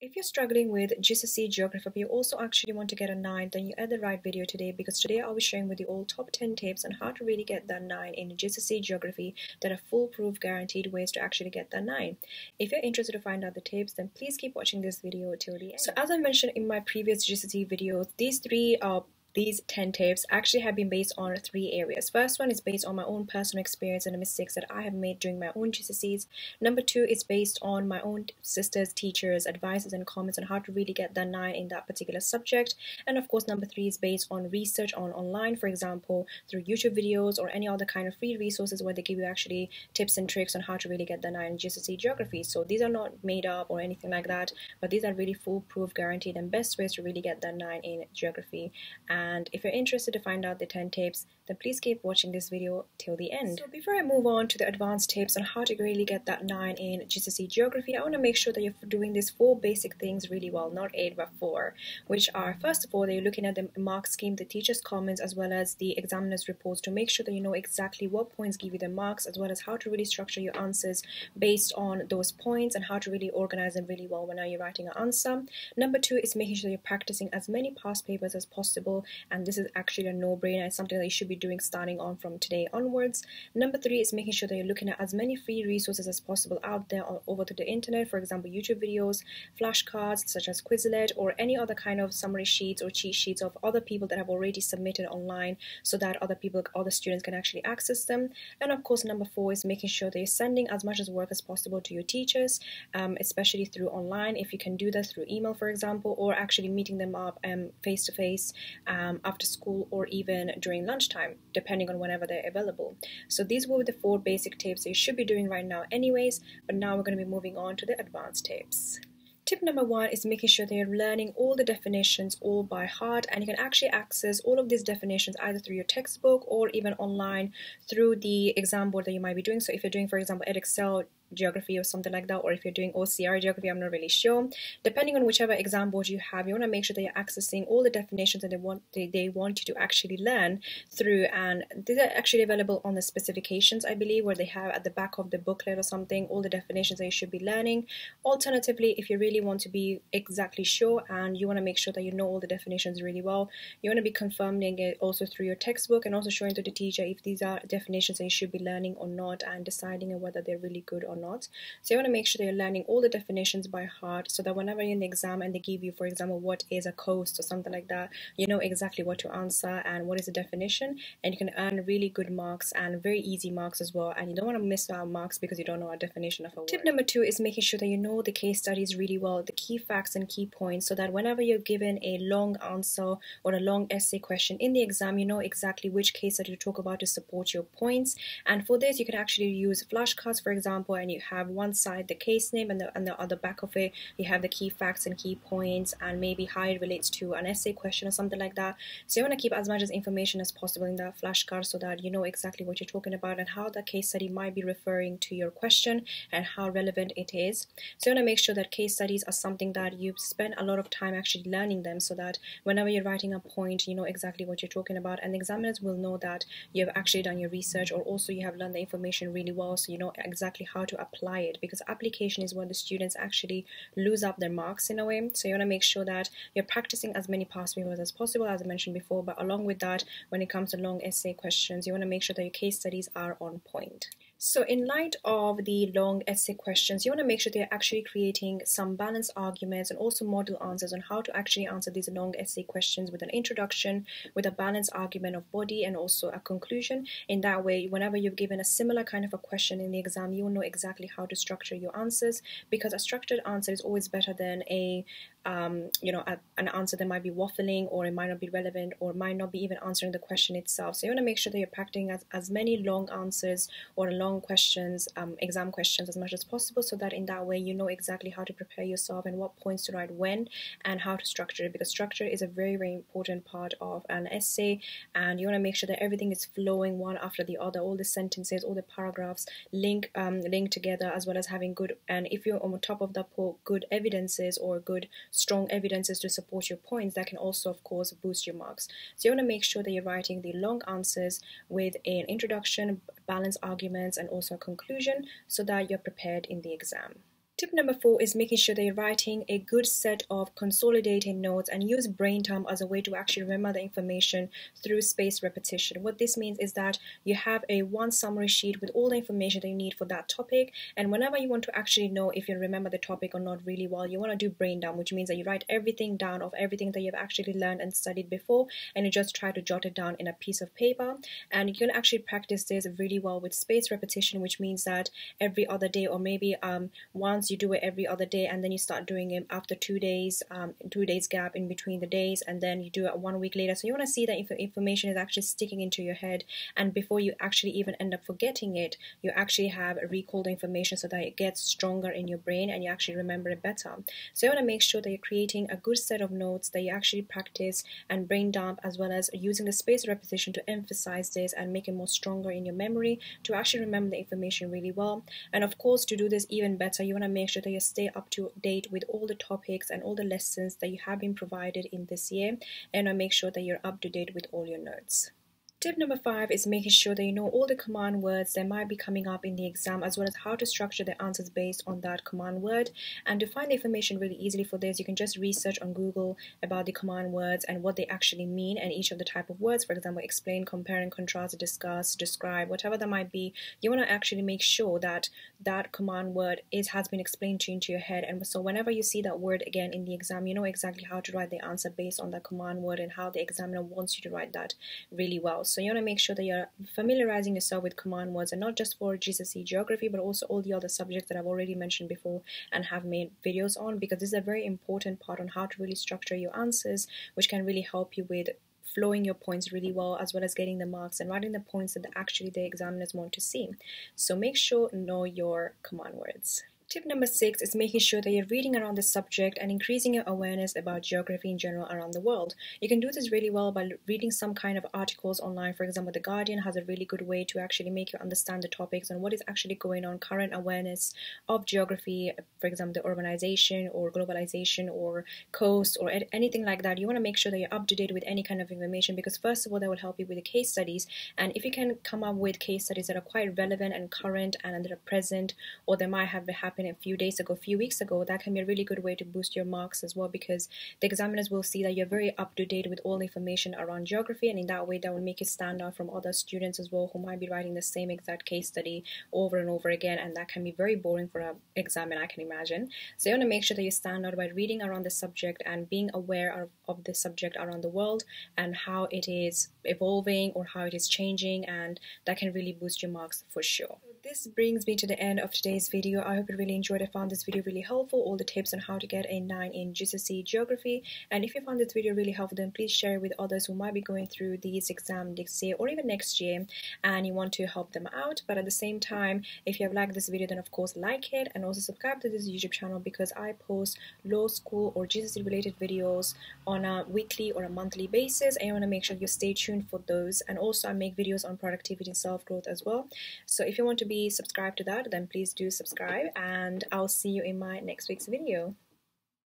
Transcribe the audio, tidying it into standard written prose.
If you're struggling with GCSE geography, but you also actually want to get a 9, then you're at the right video today, because today I'll be sharing with you all top 10 tips on how to really get that 9 in GCSE geography that are foolproof, guaranteed ways to actually get that 9. If you're interested to find out the tips, then please keep watching this video till the end. So as I mentioned in my previous GCSE videos, these 10 tips actually have been based on 3 areas. First one is based on my own personal experience and the mistakes that I have made during my own GCSEs. Number 2 is based on my own sisters, teachers, advices and comments on how to really get the 9 in that particular subject. And of course, number 3 is based on research online, for example, through YouTube videos or any other kind of free resources where they give you actually tips and tricks on how to really get the 9 in GCSE geography. So these are not made up or anything like that, but these are really foolproof, guaranteed and best ways to really get the 9 in geography. And if you're interested to find out the 10 tips, then please keep watching this video till the end. So before I move on to the advanced tips on how to really get that 9 in GCSE geography, I want to make sure that you're doing these 4 basic things really well, not 8 but 4, which are, first of all, that you're looking at the mark scheme, the teacher's comments, as well as the examiner's reports to make sure that you know exactly what points give you the marks, as well as how to really structure your answers based on those points and how to really organize them really well when you're writing an answer. Number 2 is making sure you're practicing as many past papers as possible, and this is actually a no-brainer. It's something that you should be doing starting on from today onwards. Number 3 is making sure that you're looking at as many free resources as possible out there over to the internet, for example YouTube videos, flashcards such as Quizlet, or any other kind of summary sheets or cheat sheets of other people that have already submitted online, so that other students can actually access them. And of course, number 4 is making sure that you're sending as much work as possible to your teachers, especially through online, if you can do that through email, for example, or actually meeting them up face to face after school or even during lunchtime, depending on whenever they're available. So these were the 4 basic tips that you should be doing right now anyways, but now we're going to be moving on to the advanced tips. Tip number 1 is making sure that you're learning all the definitions all by heart, and you can actually access all of these definitions either through your textbook or even online through the exam board that you might be doing. So if you're doing, for example, edexcel geography or something like that, or if you're doing OCR geography, I'm not really sure. Depending on whichever exam board you have, you want to make sure that you're accessing all the definitions that they want you to actually learn through, and these are actually available on the specifications, I believe, where they have at the back of the booklet or something all the definitions that you should be learning. Alternatively, if you really want to be exactly sure and you want to make sure that you know all the definitions really well, you want to be confirming it also through your textbook and also showing to the teacher if these are definitions that you should be learning or not, and deciding on whether they're really good or not. So you want to make sure that you're learning all the definitions by heart, so that whenever you're in the exam and they give you, for example, what is a coast or something like that, you know exactly what to answer and what is the definition, and you can earn really good marks and very easy marks as well, and you don't want to miss out marks because you don't know a definition of a word. Tip number 2 is making sure that you know the case studies really well, the key facts and key points, so that whenever you're given a long answer or a long essay question in the exam, you know exactly which case study to talk about to support your points. And for this, you can actually use flashcards, for example, and you have one side the case name, and the other back of it you have the key facts and key points, and maybe how it relates to an essay question or something like that. So you want to keep as much information as possible in that flashcard, so that you know exactly what you're talking about and how the case study might be referring to your question and how relevant it is. So you want to make sure that case studies are something that you spend a lot of time actually learning them, so that whenever you're writing a point, you know exactly what you're talking about, and the examiners will know that you have actually done your research, or also you have learned the information really well, so you know exactly how to apply it, because application is where the students actually lose up their marks in a way. So you want to make sure that you're practicing as many past papers as possible, as I mentioned before, but along with that, when it comes to long essay questions, you want to make sure that your case studies are on point. So in light of the long essay questions, you want to make sure they're actually creating some balanced arguments and also model answers on how to actually answer these long essay questions with an introduction, with a balanced argument of body, and also a conclusion. In that way, whenever you've given a similar kind of a question in the exam, you will know exactly how to structure your answers, because a structured answer is always better than an answer that might be waffling, or it might not be relevant, or might not be even answering the question itself. So you want to make sure that you're practicing as many long answers or long questions, exam questions, as much as possible, so that in that way you know exactly how to prepare yourself and what points to write when and how to structure it, because structure is a very, very important part of an essay, and you want to make sure that everything is flowing one after the other, all the sentences, all the paragraphs link together, as well as having good, and if you're on top of that, put good evidences or good strong evidences to support your points, that can also of course boost your marks. So you want to make sure that you're writing the long answers with an introduction, balanced arguments, and also a conclusion, so that you're prepared in the exam. Tip number 4 is making sure that you're writing a good set of consolidated notes and use brain dump as a way to actually remember the information through spaced repetition. What this means is that you have a one summary sheet with all the information that you need for that topic, and whenever you want to actually know if you remember the topic or not really well, you want to do brain dump, which means that you write everything down of everything that you've actually learned and studied before, and you just try to jot it down in a piece of paper. And you can actually practice this really well with spaced repetition, which means that every other day, or maybe once you do it every other day, and then you start doing it after 2 days, 2 days gap in between the days, and then you do it 1 week later. So you want to see that if information is actually sticking into your head, and before you actually even end up forgetting it, you actually have recalled the information so that it gets stronger in your brain and you actually remember it better. So you want to make sure that you're creating a good set of notes that you actually practice and brain dump, as well as using the spaced repetition to emphasize this and make it more stronger in your memory to actually remember the information really well. And of course, to do this even better, you want to make sure that you stay up to date with all the topics and all the lessons that you have been provided in this year, and make sure that you're up to date with all your notes. Tip number 5 is making sure that you know all the command words that might be coming up in the exam, as well as how to structure the answers based on that command word. And to find the information really easily for this, you can just research on Google about the command words and what they actually mean, and each of the type of words. For example, explain, compare and contrast, discuss, describe, whatever that might be. You want to actually make sure that that command word has been explained to you into your head, and so whenever you see that word again in the exam, you know exactly how to write the answer based on that command word and how the examiner wants you to write that really well. So you want to make sure that you're familiarizing yourself with command words, and not just for GCSE geography, but also all the other subjects that I've already mentioned before and have made videos on, because this is a very important part on how to really structure your answers, which can really help you with flowing your points really well, as well as getting the marks and writing the points that actually the examiners want to see. So make sure to know your command words. Tip number 6 is making sure that you're reading around the subject and increasing your awareness about geography in general around the world. You can do this really well by reading some kind of articles online. For example, The Guardian has a really good way to actually make you understand the topics and what is actually going on, current awareness of geography, for example, the urbanization or globalization or coast or anything like that. You want to make sure that you're up to date with any kind of information, because first of all, that will help you with the case studies. And if you can come up with case studies that are quite relevant and current and that are present, or they might have happened a few days ago, a few weeks ago, that can be a really good way to boost your marks as well, because the examiners will see that you're very up to date with all the information around geography, and in that way that will make you stand out from other students as well who might be writing the same exact case study over and over again, and that can be very boring for an examiner, I can imagine. So you want to make sure that you stand out by reading around the subject and being aware of the subject around the world and how it is evolving or how it is changing, and that can really boost your marks for sure. This brings me to the end of today's video. I hope you really enjoyed it. I found this video really helpful, all the tips on how to get a 9 in GCSE geography. And if you found this video really helpful, then please share it with others who might be going through these exams this year or even next year, and you want to help them out. But at the same time, if you have liked this video, then of course like it, and also subscribe to this YouTube channel, because I post law school or GCSE related videos on a weekly or a monthly basis, and you want to make sure you stay tuned for those. And also I make videos on productivity and self-growth as well. So if you want to be subscribed to that, then please do subscribe, and I'll see you in my next week's video.